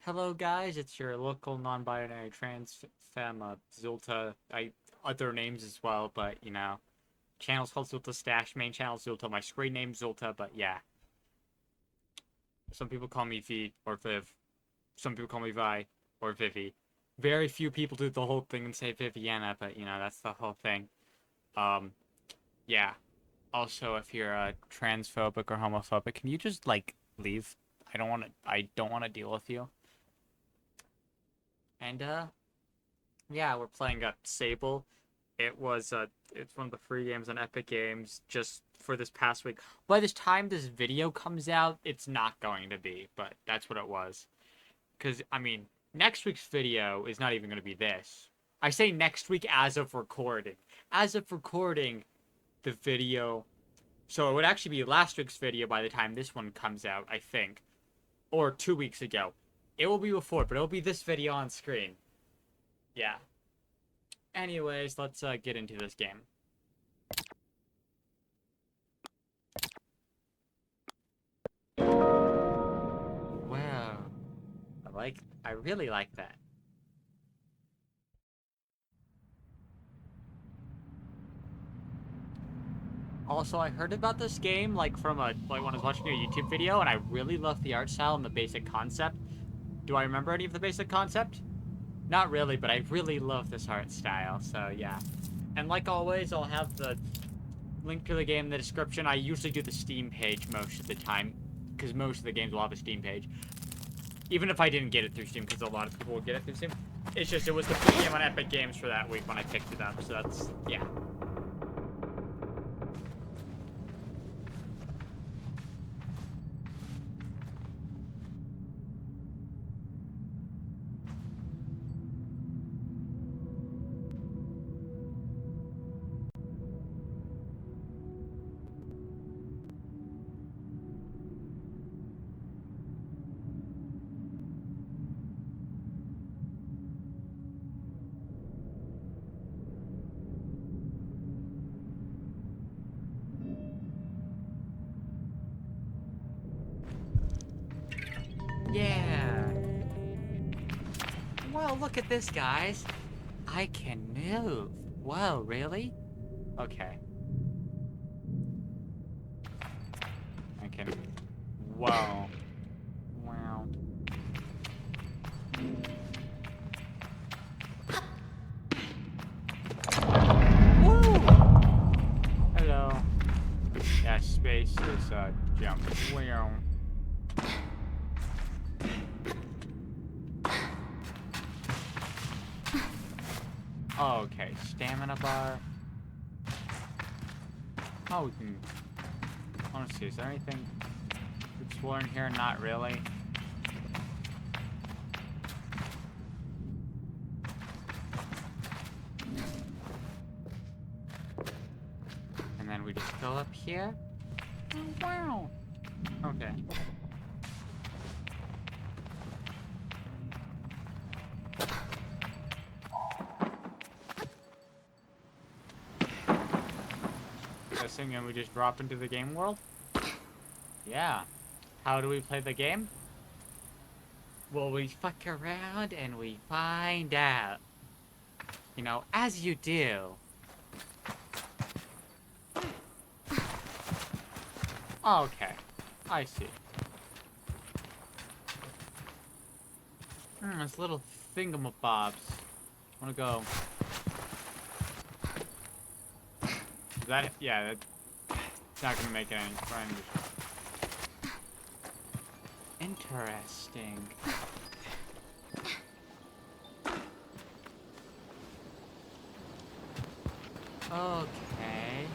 Hello guys, it's your local non-binary trans femme, Zulta. Other names as well, but you know, channel's called Zulta Stash, main channel Zulta, my screen name Zulta, but yeah. Some people call me V or Viv. Some people call me Vi or Vivi. Very few people do the whole thing and say Viviana, but you know, that's the whole thing. Um, yeah. Also, if you're transphobic or homophobic, can you just like leave? I don't want to deal with you. And yeah, we're playing Sable. It's one of the free games on Epic Games just for this past week. By this time this video comes out, it's not going to be, but that's what it was. Because, I mean, next week's video is not even going to be this. I say next week as of recording. As of recording, the video... So it would actually be last week's video by the time this one comes out, I think. Or 2 weeks ago. It will be before, but it'll be this video on screen. Yeah. Anyways, let's get into this game. Wow. I really like that. Also, I heard about this game, like, when I was watching a YouTube video, and I really love the art style and the basic concept. Do I remember any of the basic concept? Not really, but I really love this art style, so yeah. And like always, I'll have the link to the game in the description. I usually do the Steam page most of the time, because most of the games will have a Steam page. Even if I didn't get it through Steam, because a lot of people will get it through Steam. It's just, it was the free game on Epic Games for that week when I picked it up, so that's, yeah. Yeah. Well, look at this, guys. I can move. Whoa, really? Okay. I can... Whoa. Wow. Woo! Hello. Yeah, space is, jump. Wow. Oh, okay, stamina bar. Oh, I want to see, is there anything to explore in here? Not really. And then we just go up here. Oh, wow. Okay. And we just drop into the game world? Yeah. How do we play the game? Well, we fuck around and we find out. You know, as you do. Okay. I see. This little thingamabobs. Wanna go... That, yeah, that's not gonna make it any friends. Interesting. Okay.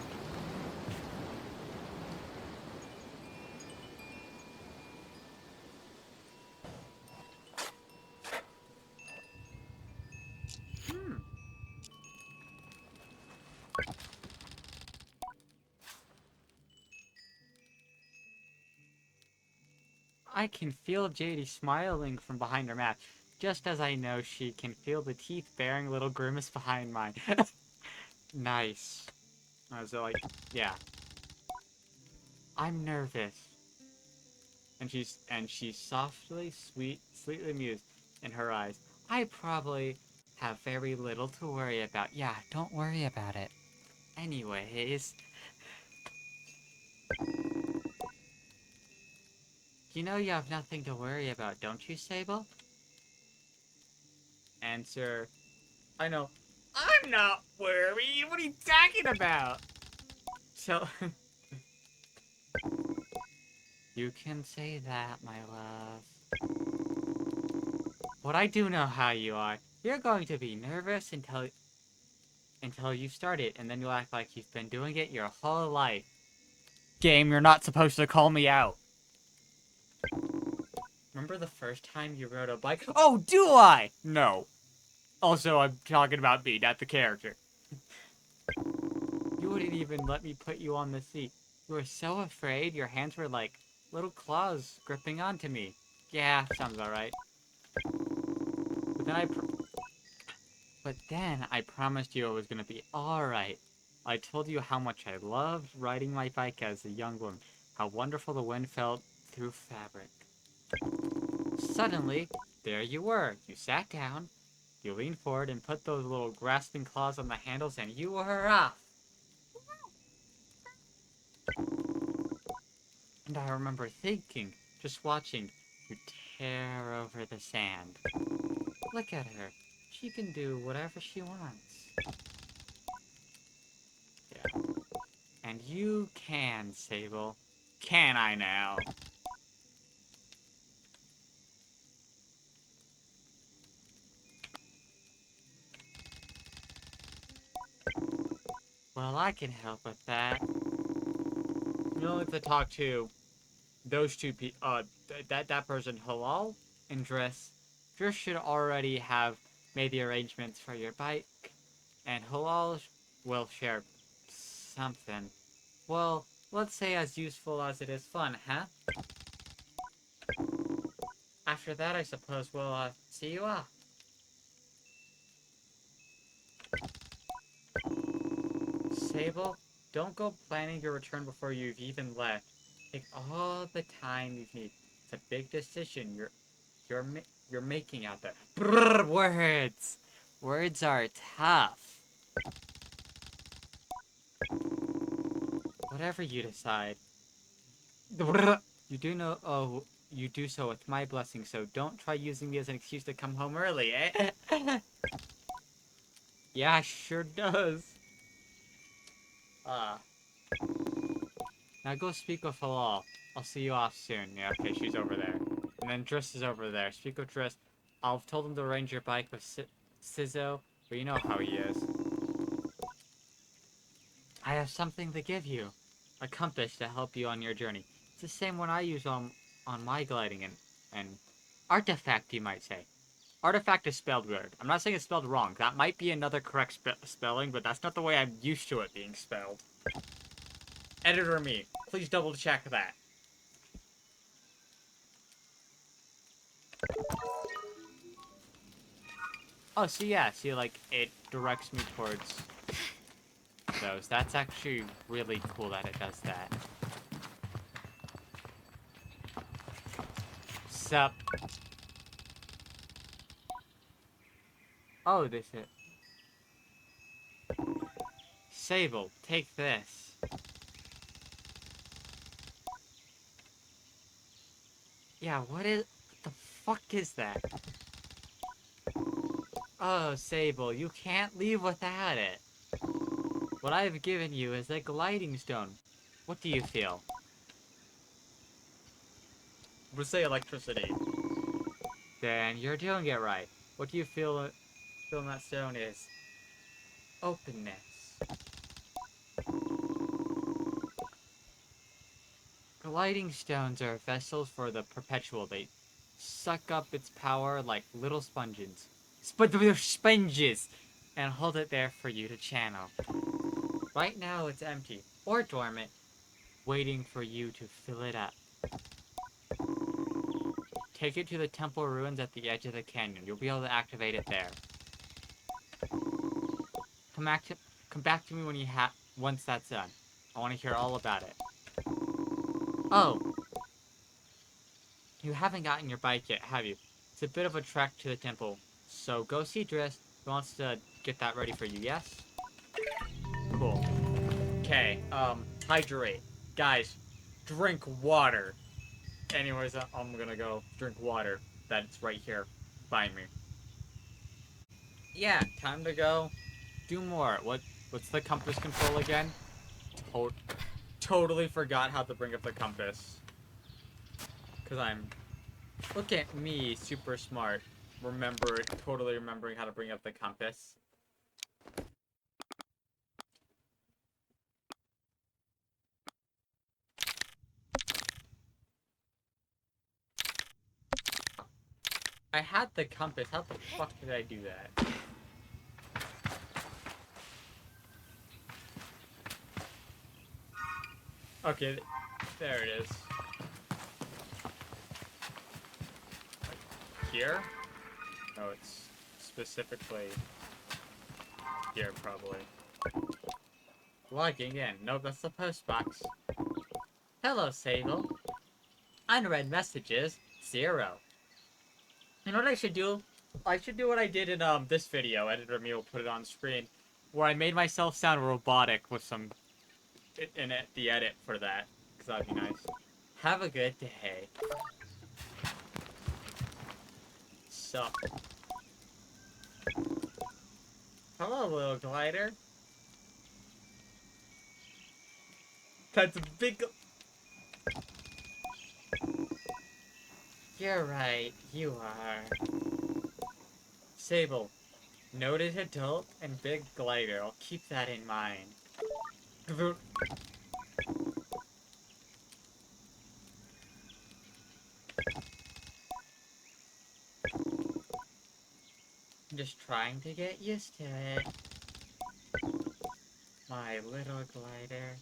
I can feel JD smiling from behind her mask, just as I know she can feel the teeth bearing a little grimace behind mine. Nice. So, like, yeah. I'm nervous. And she's softly, sweetly mused in her eyes. I probably have very little to worry about. Yeah, don't worry about it. Anyways, you know you have nothing to worry about, don't you, Sable? Answer, I know. I'm not worried. What are you talking about? So, you can say that, my love. But I do know how you are. You're going to be nervous until you start it, and then you'll act like you've been doing it your whole life. Game, you're not supposed to call me out. Remember the first time you rode a bike? Oh, do I? No. Also, I'm talking about me, not the character. You wouldn't even let me put you on the seat. You were so afraid, your hands were like little claws gripping onto me. Yeah, sounds alright. But then I promised you it was gonna be alright. I told you how much I loved riding my bike as a young woman, how wonderful the wind felt through fabric. Suddenly, there you were. You sat down, you leaned forward and put those little grasping claws on the handles, and you were off. And I remember thinking, just watching you tear over the sand. Look at her. She can do whatever she wants. Yeah. And you can, Sable. Can I now? Well, I can help with that. You only have to talk to those two people, that person, Halal and Driss. Driss should already have made the arrangements for your bike, and Halal will share something. Well, let's say as useful as it is fun, huh? After that, I suppose we'll, see you off. Sable, don't go planning your return before you've even left. Take all the time you need. It's a big decision you're you're making out there. Brrr, words. Words are tough. Whatever you decide. Brrr. You do know. Oh, you do so with my blessing. So don't try using me as an excuse to come home early, eh? Yeah, sure does. Uh. Now go speak with Halal. I'll see you off soon. Yeah, okay, she's over there. And then Driss is over there. Speak with Driss. I've told him to arrange your bike with Sizzo, but you know how he is. I have something to give you. A compass to help you on your journey. It's the same one I use on my gliding and artifact, you might say. Artifact is spelled weird. I'm not saying it's spelled wrong. That might be another correct spelling, but that's not the way I'm used to it being spelled. Editor me, please double check that. Oh, so yeah, see, like, it directs me towards those. That's actually really cool that it does that. Sup? Oh, this is... Sable, take this. Yeah, what the fuck is that? Oh, Sable, you can't leave without it. What I've given you is a gliding stone. What do you feel? We'll say electricity. Then you're doing it right. What do you feel in that stone is? Openness. Gliding stones are vessels for the perpetual. They suck up its power like little sponges. Sponges! And hold it there for you to channel. Right now it's empty, or dormant, waiting for you to fill it up. Take it to the temple ruins at the edge of the canyon. You'll be able to activate it there. Come back to me when once that's done. I want to hear all about it. Oh. You haven't gotten your bike yet, have you? It's a bit of a trek to the temple. So go see Driss. He wants to get that ready for you, yes? Cool. Okay, hydrate. Guys, drink water. Anyways, I'm gonna go drink water. That's right here by me. Yeah, time to go do more. What's the compass control again? Totally forgot how to bring up the compass. Cause look at me, super smart. Totally remembering how to bring up the compass. I had the compass. How the fuck did I do that? Okay, there it is. Here? No, it's specifically here, probably. Logging in. No, that's the post box. Hello, Sable. Unread messages, 0. You know what I should do? I should do what I did in this video. Editor me will put it on screen, where I made myself sound robotic with some the edit for that, because that'd be nice. Have a good day. So, hello, little glider. That's a big. You're right. You are. Sable, noted adult and big glider. I'll keep that in mind. I'm just trying to get used to it. My little glider.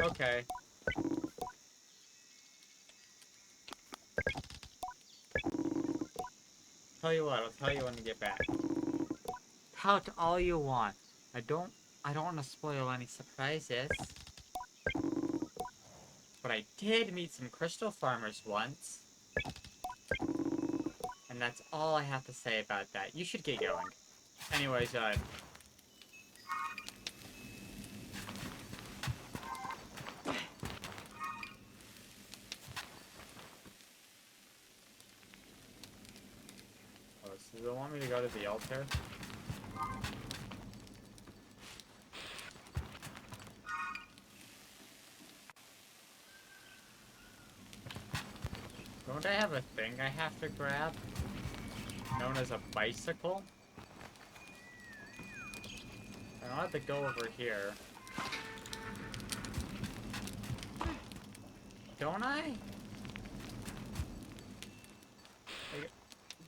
Okay. Tell you what, I'll tell you when to get back. Pout all you want. I don't want to spoil any surprises. But I did meet some crystal farmers once. And that's all I have to say about that. You should get going. Anyways, oh, so they want me to go to the altar? Don't I have a thing I have to grab? Known as a bicycle? I don't have to go over here. Don't I?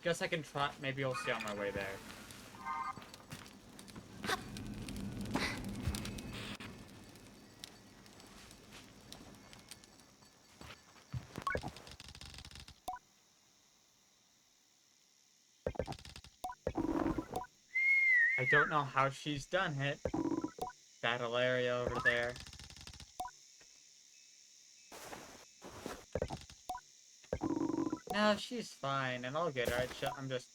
Guess I can try. Maybe I'll see on my way there. I don't know how she's done it. Battle area over there. No, she's fine, and I'll get her. I'm just...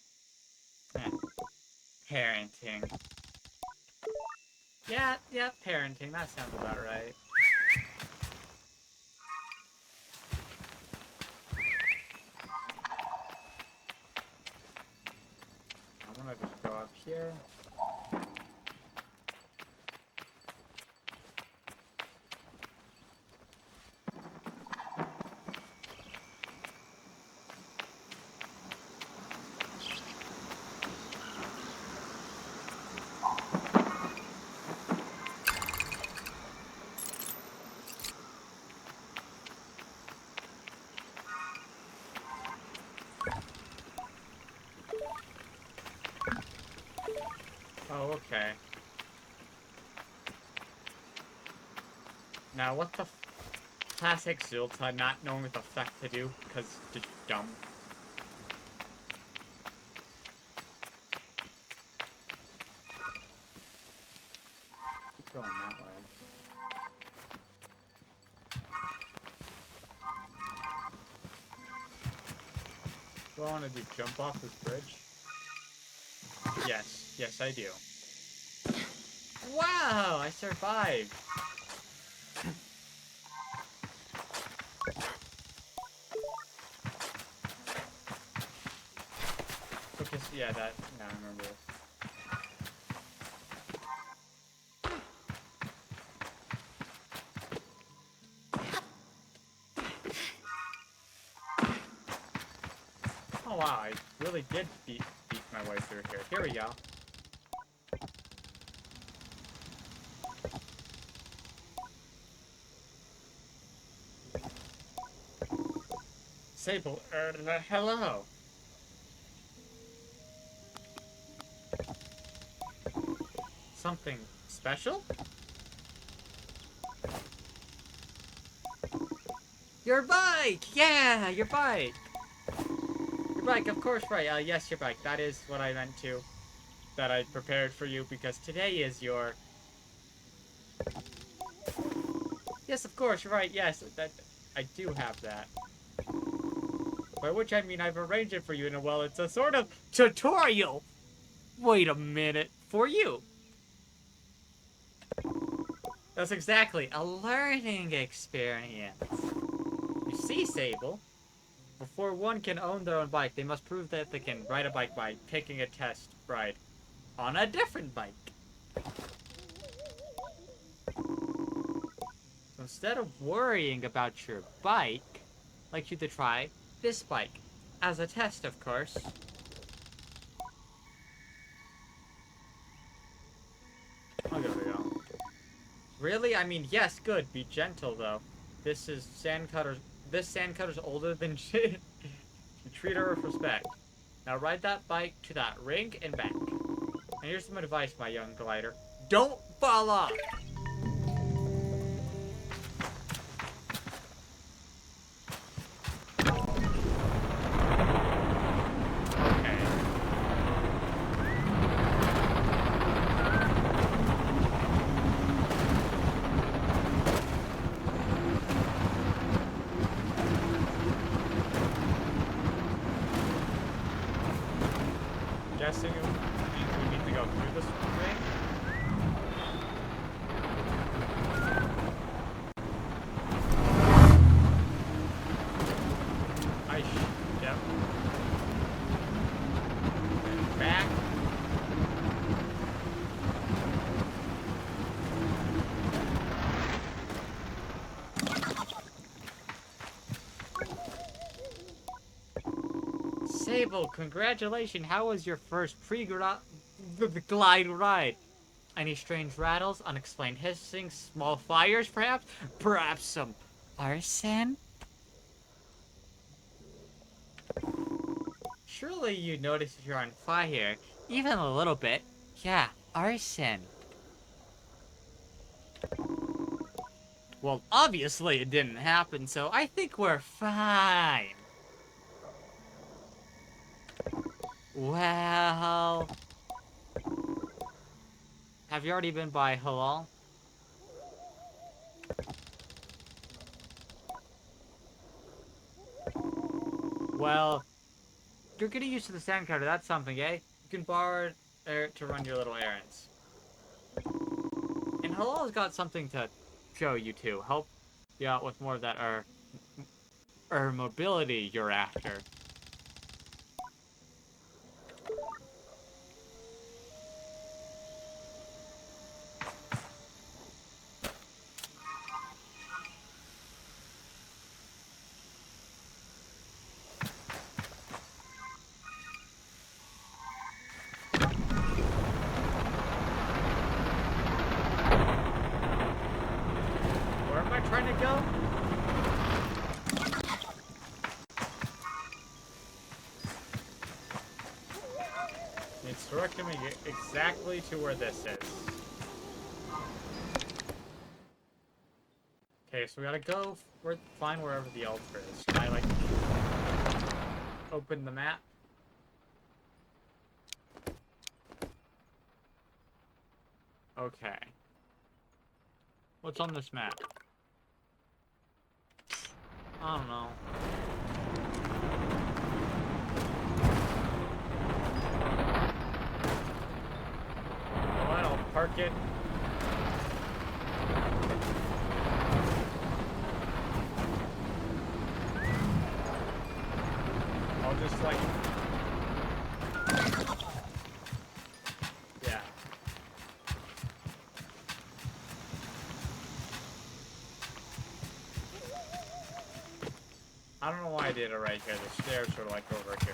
parenting. Yeah, parenting. That sounds about right. I'm gonna just go up here. Oh, okay. Now, what the classic Zulta not knowing what the fuck to do, because just dumb. Keep going that way. I want to do? Jump off this bridge? Yes. Yes, I do. Wow! I survived! Okay, so yeah, that... Yeah, I remember this. Oh wow, I really did beat my way through here. Here we go. Sable, hello. Something special? Your bike! Yeah, your bike! Your bike, of course, right. Yes, your bike. That is what I meant to. That I prepared for you, because today is your... Yes, of course, you're right. Yes, that I do have that. By which I mean I've arranged it for you, and well, it's a sort of tutorial! Wait a minute. For you! That's exactly a learning experience. You see, Sable, before one can own their own bike, they must prove that they can ride a bike by picking a test ride on a different bike. So instead of worrying about your bike, I'd like you to try this bike. As a test, of course. Oh, there we go. Really? I mean, yes, good. Be gentle, though. This sandcutter's older than shit. Treat her with respect. Now ride that bike to that rink and back. And here's some advice, my young glider. Don't fall off! Okay. Guessing we need to go through this way? Yep. And back. Sable, congratulations. How was your first pre-glide ride? Any strange rattles, unexplained hissing, small fires, perhaps? Perhaps some arson? Surely you notice if you're on fire, even a little bit. Yeah, arson. Well, obviously it didn't happen, so I think we're fine. Well... Have you already been by Halal? Well, you're getting used to the sand cutter, that's something, eh? You can borrow it to run your little errands. And Halal's got something to show you too. Help you out with more of that, mobility you're after. Where am I trying to go? It's directing me exactly to where this is. Okay, so we gotta go find wherever the altar is. Can I, like, open the map? Okay. What's on this map? I don't know. it. I'll just like... Yeah. I don't know why I did it right here. The stairs are like over here.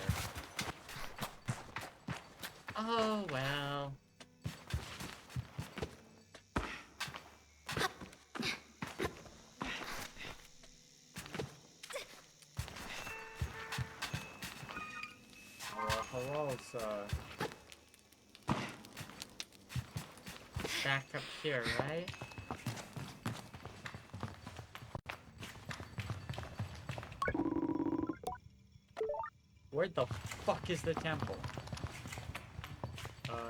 Oh, well. Hello, it's back up here, right? Where the fuck is the temple?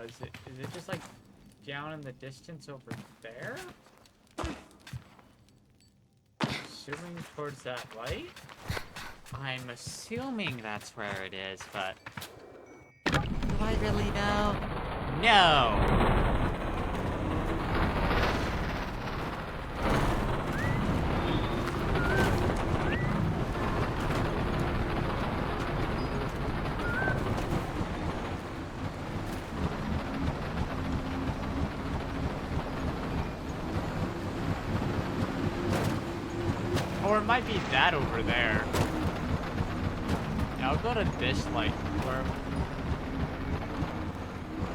Is it just like down in the distance over there? Assuming towards that light? I'm assuming that's where it is, but do I really know? No! Or it might be that over there. Yeah, I'll go to this light where...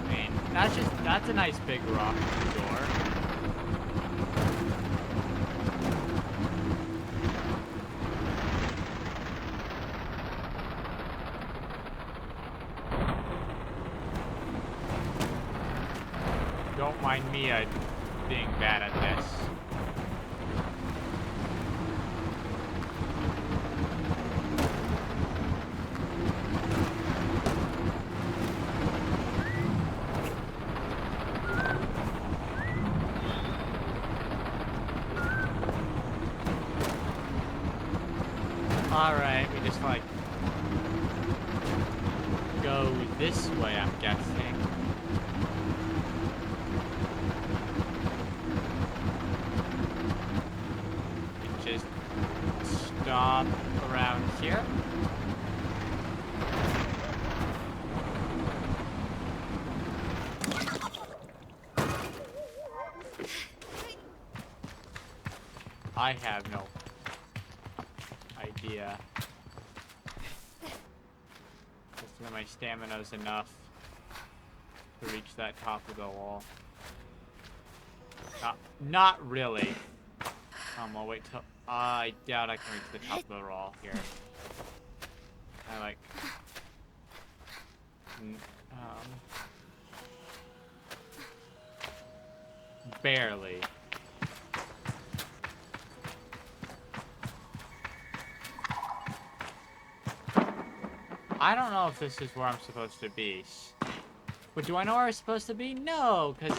I mean, that's a nice big rock door. Don't mind me being bad at this. Alright, we just like go this way, I'm guessing. And just stop around here. I have no idea. Just that my stamina's enough to reach that top of the wall. Not really. I'll wait till... I doubt I can reach the top of the wall here. I like... barely. I don't know if this is where I'm supposed to be. But do I know where I'm supposed to be? No, because,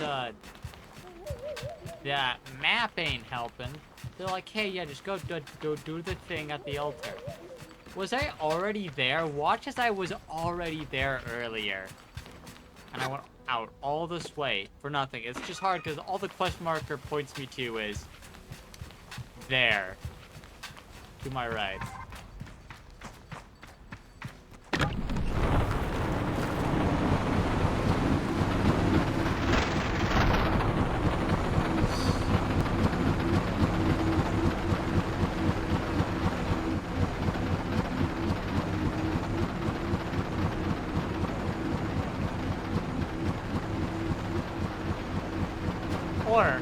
that map ain't helping. They're like, hey, yeah, just go do the thing at the altar. Was I already there? Watch as I was already there earlier. And I went out all this way for nothing. It's just hard because all the quest marker points me to is there. To my right. Or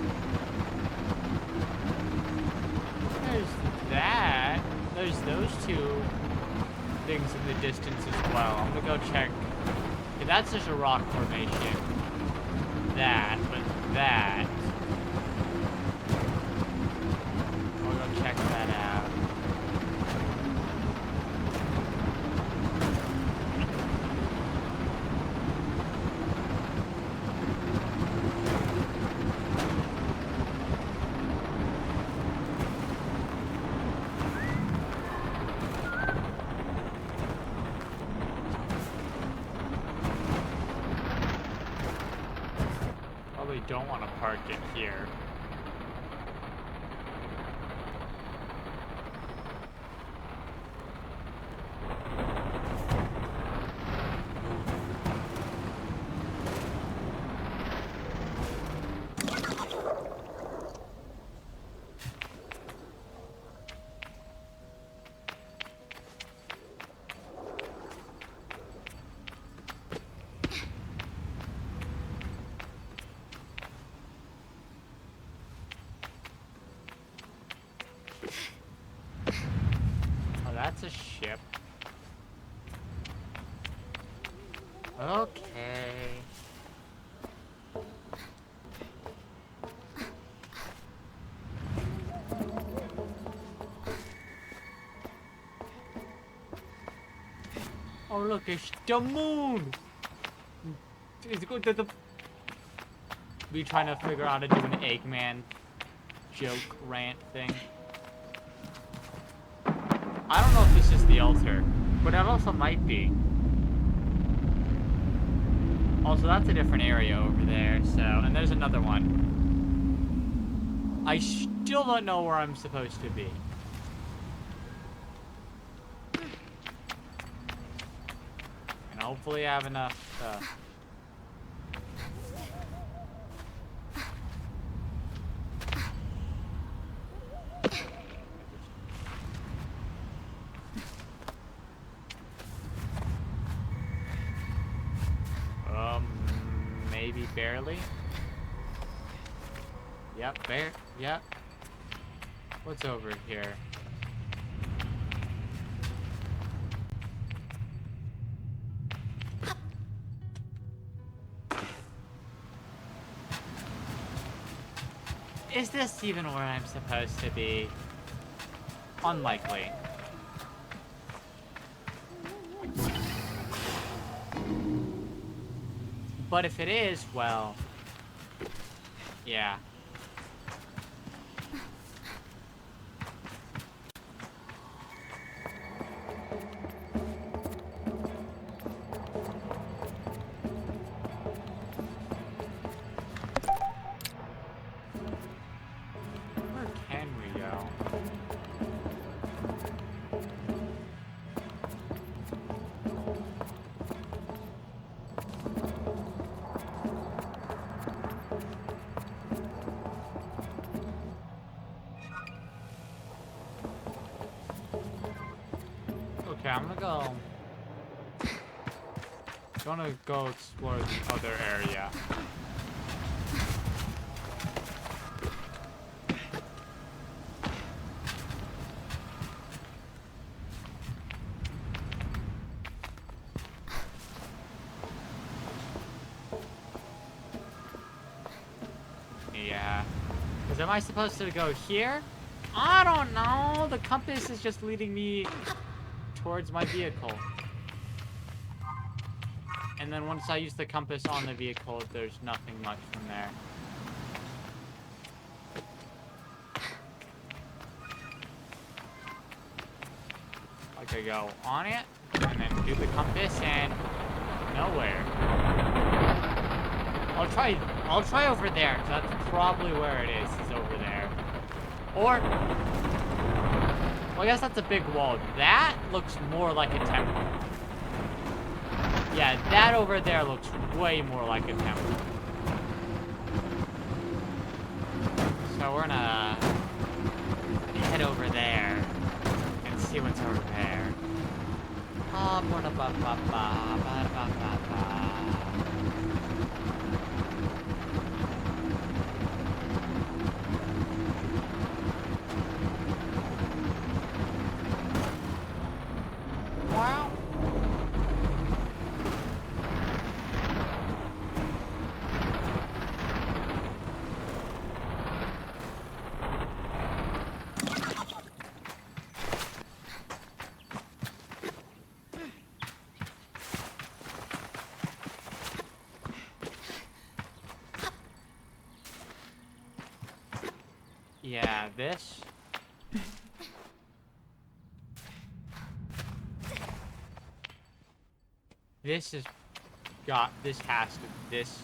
there's that. There's those two things in the distance as well. I'm gonna go check. Okay, that's just a rock formation. That, but that. I'll go check that out. don't want to park it here. That's a ship. Okay. Oh look, it's the moon! It's good to the... We trying to figure out how to do an Eggman joke rant thing. I don't know if this is the altar, but it also might be. Also, that's a different area over there, so... And there's another one. I still don't know where I'm supposed to be. And hopefully I have enough, maybe barely. Yep, yep. What's over here? Is this even where I'm supposed to be? Unlikely. But if it is, well... Yeah. Where can we go? Okay, I'm gonna go explore the other area. Yeah. Because am I supposed to go here? I don't know. The compass is just leading me towards my vehicle. And then once I use the compass on the vehicle, there's nothing much from there. I could go on it, and then do the compass, and nowhere. I'll try over there, 'cause that's probably where it is over there. Or, well, I guess that's a big wall. That looks more like a temple. Yeah, that over there looks way more like a temple. So we're gonna head over there and see what's over there. Wow. Yeah, this. This has to, this.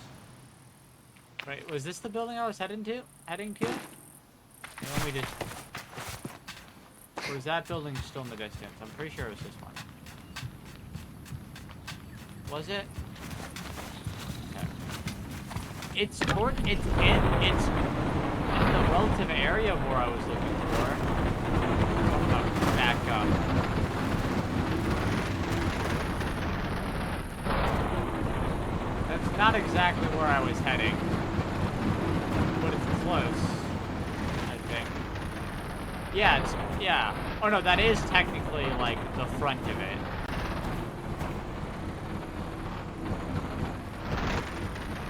Right, was this the building I was heading to? Heading to? Let me just... Or is that building still in the distance? I'm pretty sure it was this one. Was it? Okay. It's in the relative area of where I was looking for. Oh, back up. That's not exactly where I was heading. But it's close, I think. Yeah, it's, yeah. Oh no, that is technically, like, the front of it.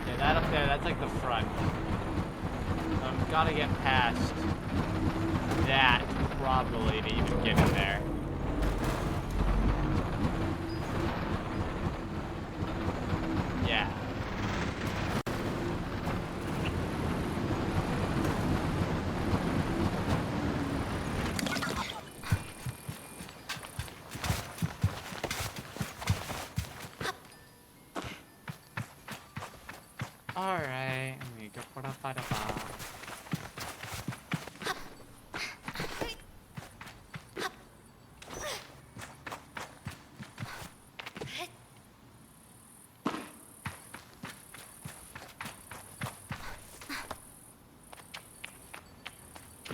Yeah, that up there, that's like the front. I've gotta get past that, probably, to even get in there. Yeah. Alright, let me go for the ba.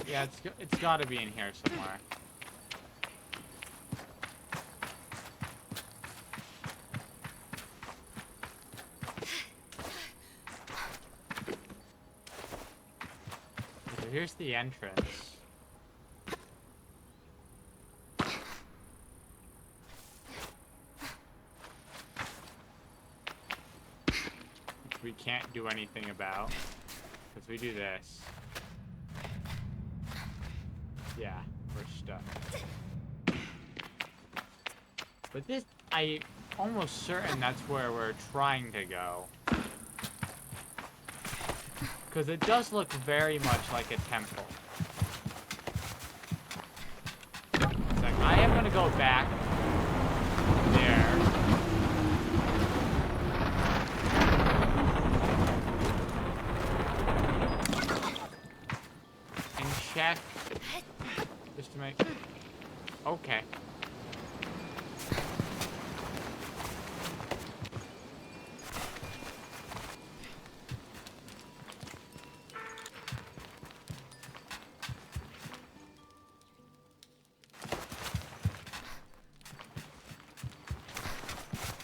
Yeah, it's got to be in here somewhere. So here's the entrance. Which we can't do anything about, because we do this. Yeah, we're stuck. But this, I'm almost certain that's where we're trying to go. Because it does look very much like a temple. It's like, I am going to go back there. And check. Just to make... Okay.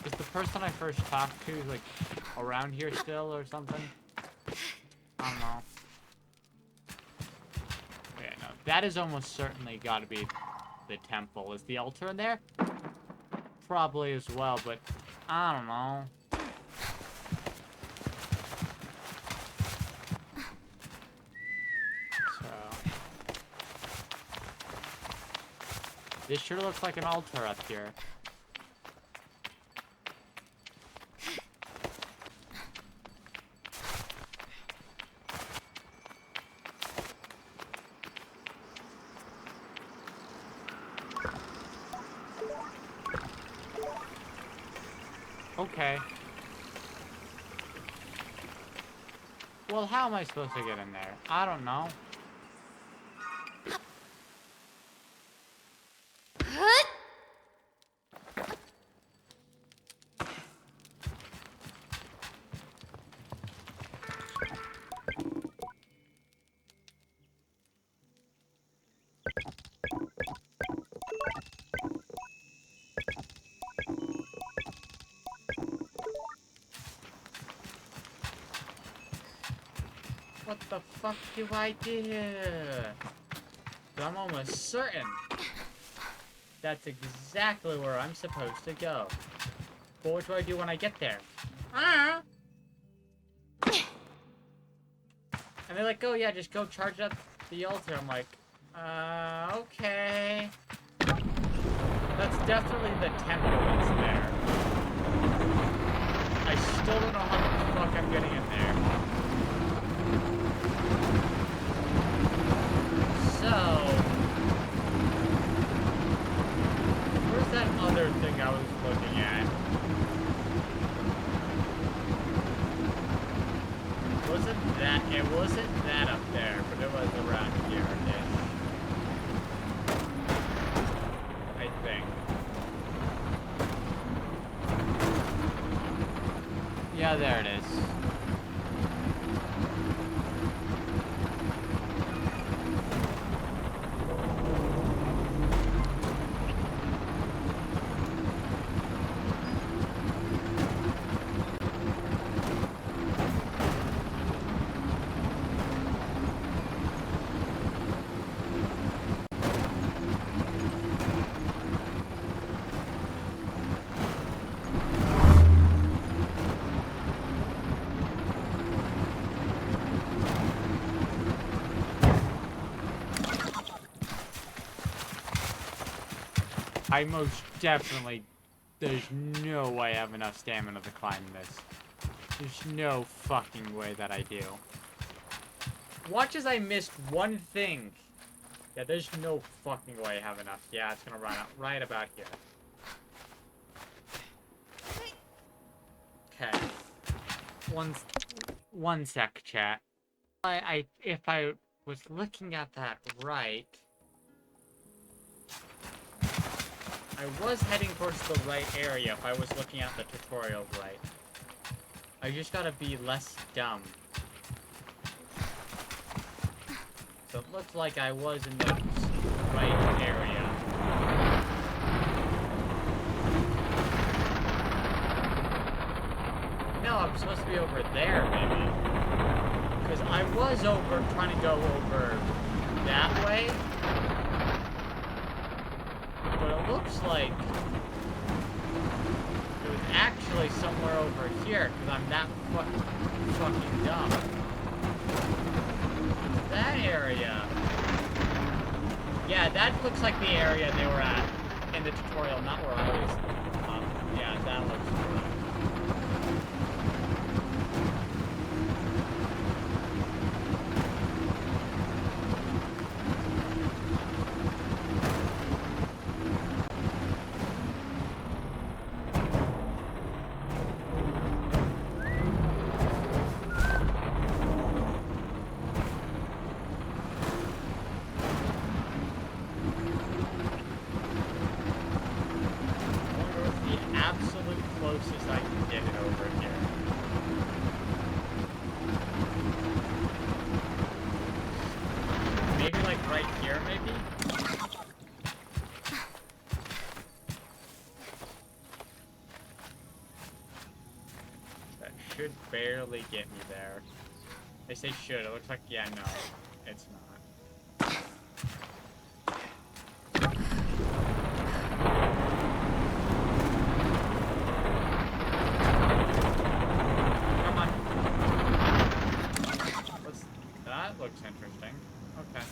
Is the person I first talked to, like, around here still or something? I don't know. Yeah, no. That is almost certainly got to be the temple. Is the altar in there? Probably as well, but I don't know. So this sure looks like an altar up here. Okay. Well, how am I supposed to get in there? I don't know. What the fuck do I do? I'm almost certain that's exactly where I'm supposed to go. But what do I do when I get there? And they're like, oh yeah, just go charge up the altar. I'm like, okay. That's definitely the temple that's there. I still don't know how the fuck I'm getting in there. So, where's that other thing I was looking at? It wasn't that up there, but it was around here-ish. I think. Yeah, there it is. I most definitely, there's no way I have enough stamina to climb this. There's no fucking way that I do. Watch as I missed one thing. Yeah, there's no fucking way I have enough. Yeah, it's gonna run out right about here. Okay. One sec, chat. If I was looking at that right, I was heading towards the right area if I was looking at the tutorial right. I just gotta be less dumb. So it looks like I was in the right area. No, I'm supposed to be over there, maybe. Because I was trying to go over that way. But it looks like it was actually somewhere over here, because I'm that fucking dumb. That area. Yeah, that looks like the area they were at in the tutorial, not where I was. Yeah, that looks correct. Barely get me there. They say should. It looks like, yeah, no. It's not. Come on. That looks interesting. Okay.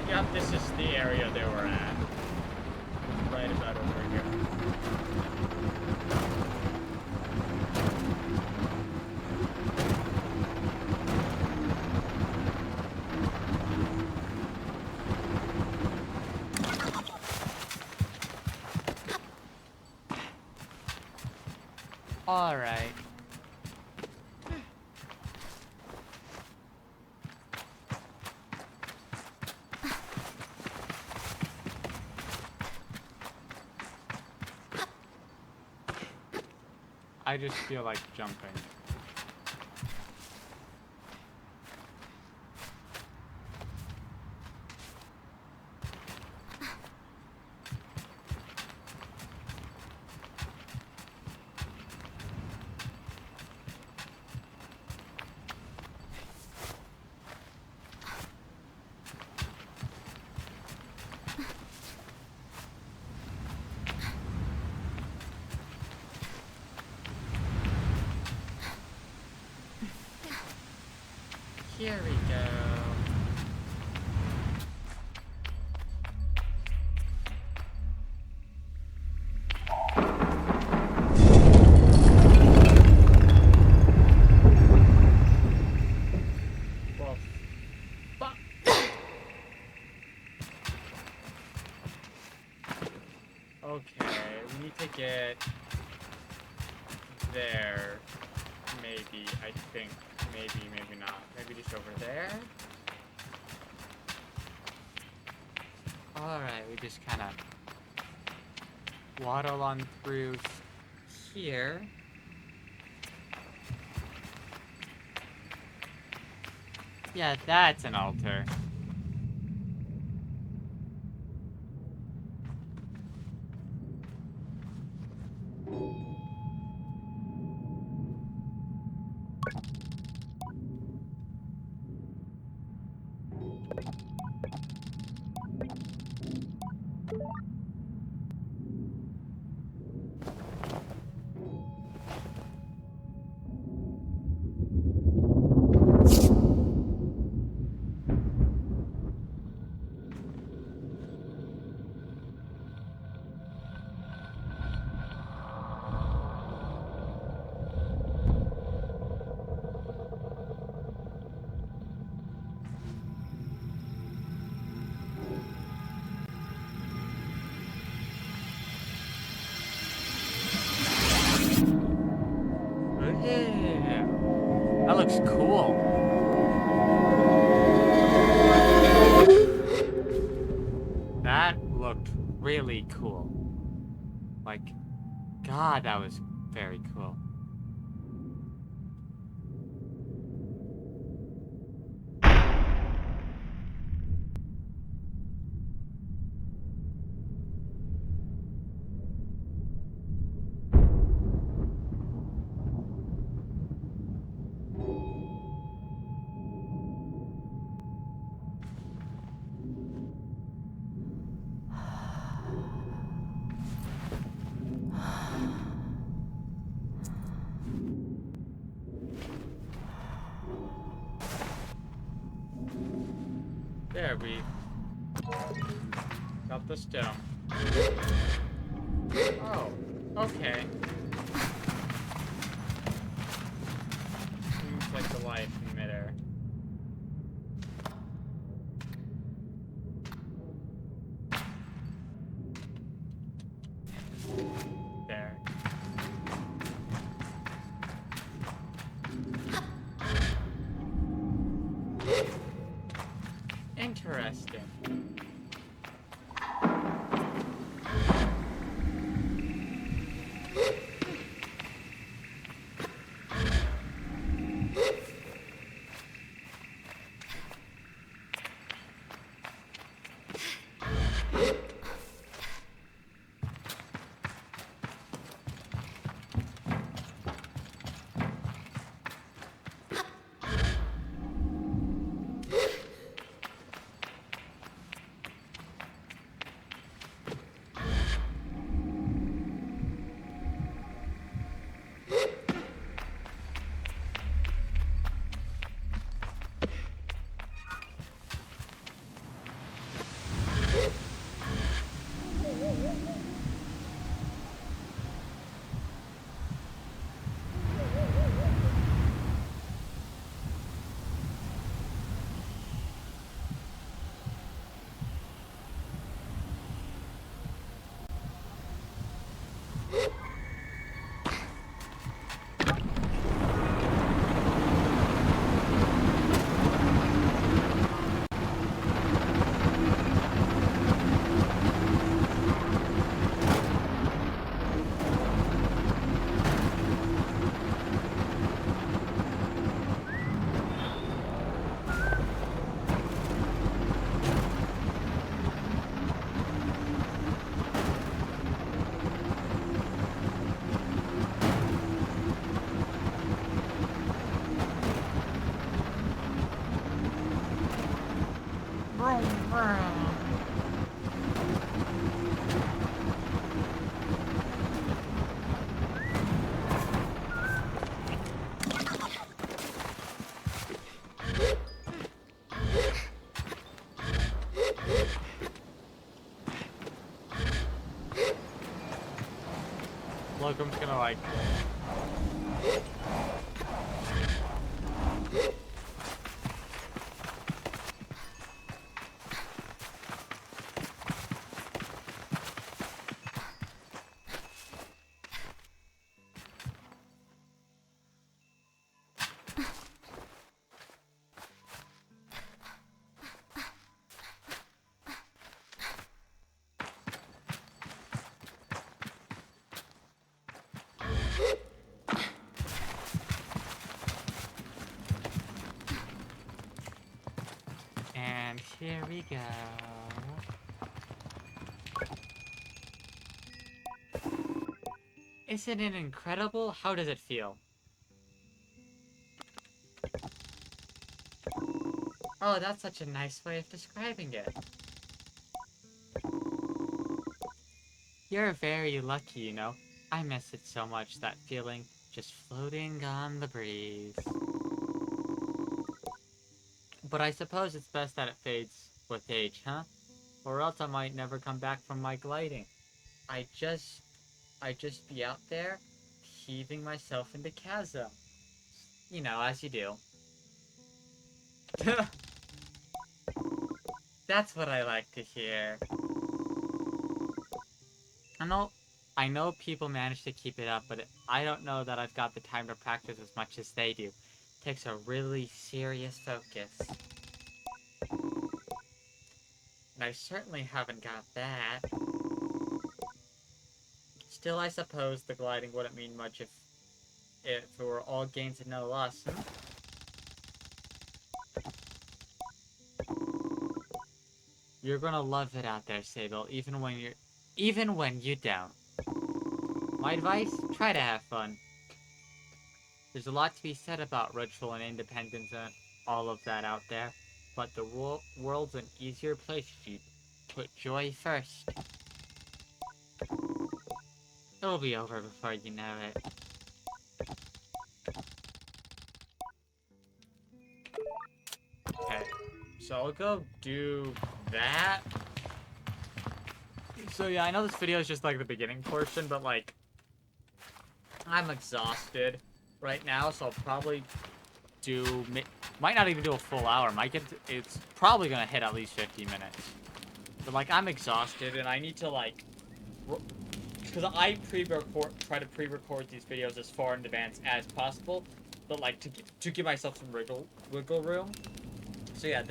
Yep, this is the area they were at. Right about over here. All right. I just feel like jumping. Here we go. Okay, we need to get there. Maybe, I think. Maybe, maybe not. Maybe just over there? Alright, we just kind of waddle on through here. Yeah, that's an altar. Yeah. That looks cool. That looked really cool. Like, God, that was very cool. There, we got the stone. Oh, okay. Seems like the light in midair. There. Interesting. Locum's gonna like... go. Isn't it incredible? How does it feel? Oh, that's such a nice way of describing it. You're very lucky, you know. I miss it so much, that feeling, just floating on the breeze. But I suppose it's best that it fades with age, huh? Or else I might never come back from my gliding. I just be out there, heaving myself into chasm. You know, as you do. That's what I like to hear. I know people manage to keep it up, but I don't know that I've got the time to practice as much as they do. It takes a really serious focus. And I certainly haven't got that. Still, I suppose the gliding wouldn't mean much if it were all gains and no loss. You're gonna love it out there, Sable, even when you don't. My advice? Try to have fun. There's a lot to be said about ritual and independence and all of that out there, but the world's an easier place if you put joy first. It'll be over before you know it. Okay, so I'll go do that. So yeah, I know this video is just like the beginning portion, but like, I'm exhausted right now, so I'll probably might not even do a full hour. It's probably gonna hit at least 50 minutes. But like, I'm exhausted and I need to like, because I try to pre-record these videos as far in advance as possible, but like to give myself some wiggle room. So yeah,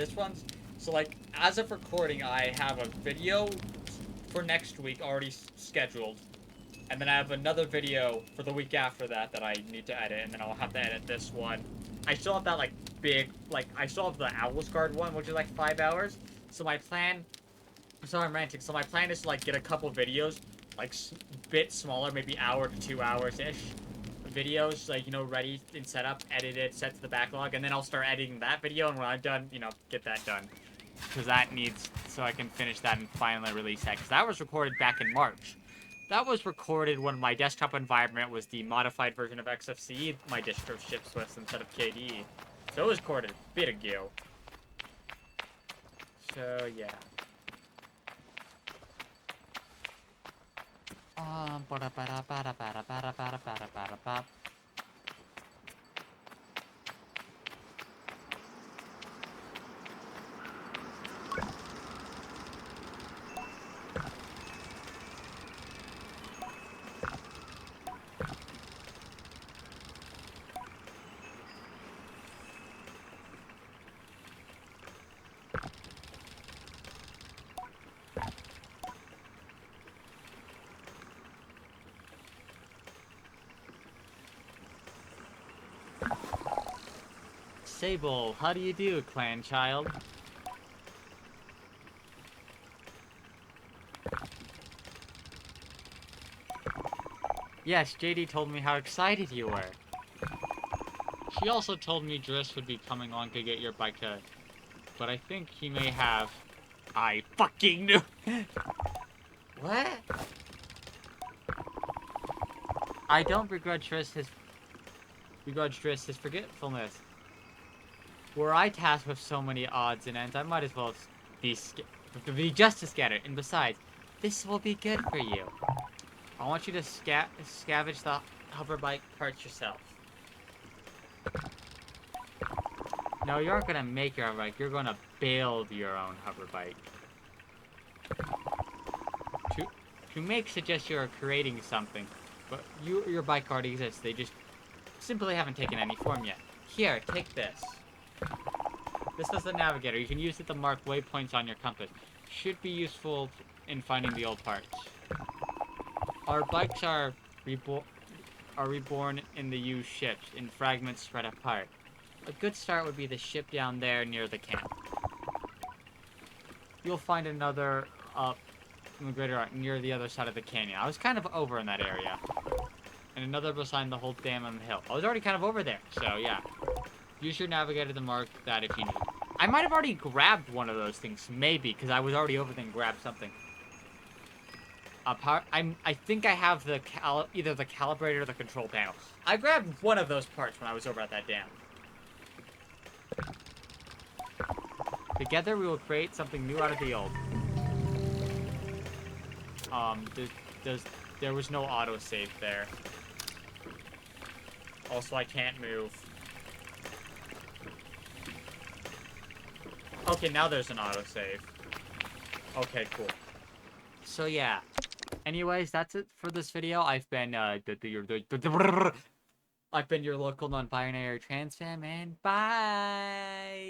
so like, as of recording, I have a video for next week already scheduled, and then I have another video for the week after that that I need to edit, and then I'll have to edit this one. I still have that like I still have the Owl's Guard one, which is like 5 hours. So my plan, sorry I'm ranting, so my plan is to like get a couple videos, like bit smaller, maybe hour to 2 hours-ish videos, like, you know, ready and set up, edited, set to the backlog, and then I'll start editing that video, and when I'm done, you know, get that done. Because that needs, so I can finish that and finally release that, because that was recorded back in March. That was recorded when my desktop environment was the modified version of XFCE my distro ships with instead of KDE. So it was recorded a bit ago. So, yeah. Sable, how do you do, clan child? Yes, JD told me how excited you were. She also told me Driss would be coming on to get your bike to... But I think he may have... I fucking knew! What? I don't begrudge Driss his forgetfulness. Were I tasked with so many odds and ends, I might as well be just as scattered. And besides, this will be good for you. I want you to scavenge the hover bike parts yourself. No, you aren't gonna make your own bike. You're gonna build your own hover bike. To make suggests you're creating something, but your bike already exists. They just simply haven't taken any form yet. Here, take this. This is the navigator. You can use it to mark waypoints on your compass. Should be useful in finding the old parts. Our bikes are reborn in the used ships, in fragments spread apart. A good start would be the ship down there near the camp. you'll find another up in the greater right, near the other side of the canyon. I was kind of over in that area. And another beside the whole dam on the hill. I was already kind of over there, so yeah. Use your navigator to mark that if you need. I might have already grabbed one of those things, maybe, because I was already over there and grabbed something. I think I have the either the calibrator or the control panel. I grabbed one of those parts when I was over at that dam. Together we will create something new out of the old. There was no autosave there. Also, I can't move. Okay, now there's an autosave. Okay, cool. So yeah. Anyways, that's it for this video. I've been I've been your local non-binary trans fam, and bye.